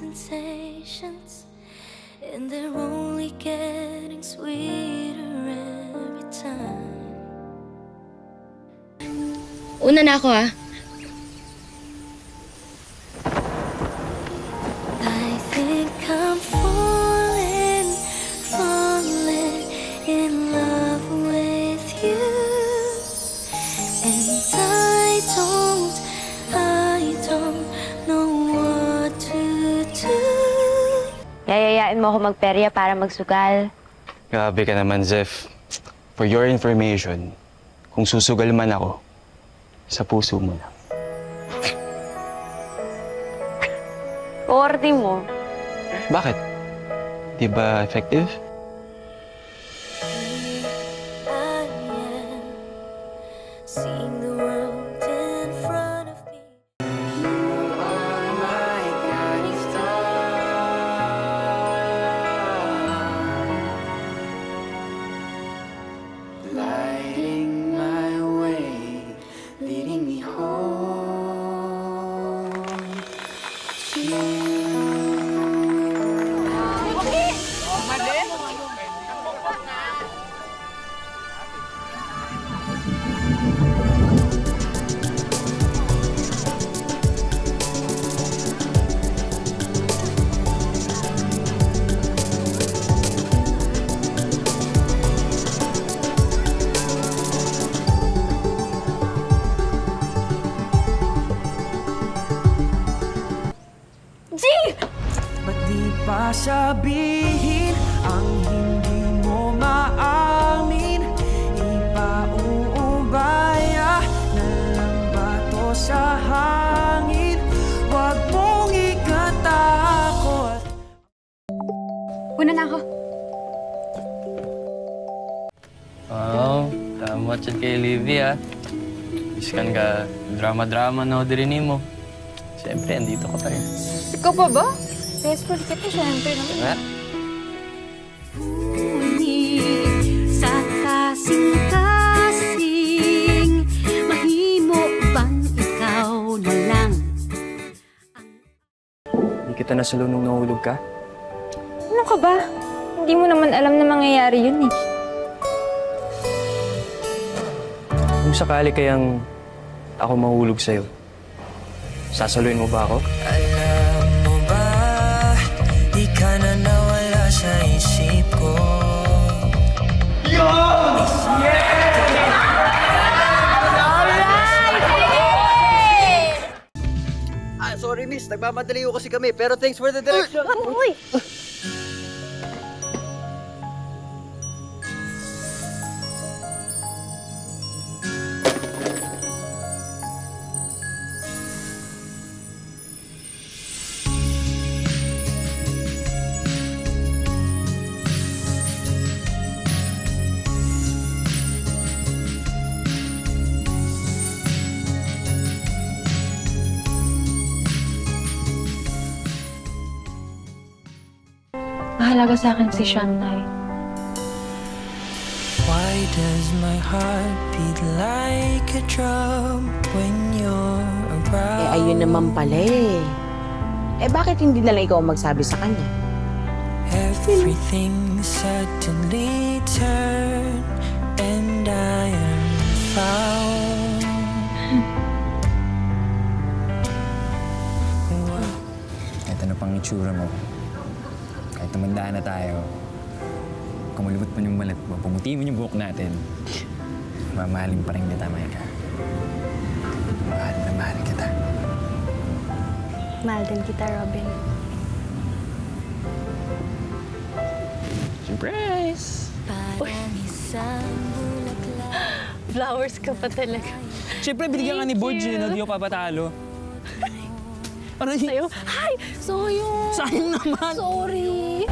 sensations, and they're only getting sweeter every time. Una na ako, ah. I think I'm falling, falling in love with you, and I don't know what to do. Yayayain mo ako magperya para magsugal. Grabe ka naman, Zeph. For your information, kung susugal man ako, sa puso mo lang. Korte mo. Bakit? Di ba effective? I am seeing the world in front of me. You are my guiding star, lighting my way, leading me home to you. Ba't di pa sabihin ang hindi mo maamin? Ipauubaya na lang ba to sa hangin? Huwag mong ikatakot. Una na ako. Wow, tama chat kay Livy, ah. Iskan ka, drama-drama na din mo. Siyempre, andito ka pa rin. Ikaw pa ba? Best friend kita, syempre naman. Ha? Sa kasing-kasing, mahimo bang ikaw na lang? Hindi kita nasalo nung nahulog ka? Ano ka ba? Hindi mo naman alam na mangyayari yun, eh. Kung sakali kayang ako mahulog sa'yo, sasaluin mo ba ako? Alam mo ba, di ka na nawala sa isip ko. Sorry miss, nagmamadali ko kasi kami, pero thanks for the direction. Uy! Mahalaga sa akin si Shanghai. Why does my heart beat like a drum when you're around? Ayun naman pala eh. Bakit hindi na lang ikaw ang magsabi sa kanya? Everything suddenly turned and I am found. Kahit ano pang itsura mo, kahit tumandaan na tayo, kung malubot mo yung balat mo, pumuti mo yung buhok natin, mamahalin pa rin kita, Micah. Mahal na mahal kita. Mahal din kita, Robin. Surprise! Parang isang bulaklak. Flowers ka pa talaga. Siyempre, binigyan ka ni Borge, no? Di ako papatalo. Sa'yo? Hi! Sayang! Sayang naman! Sorry!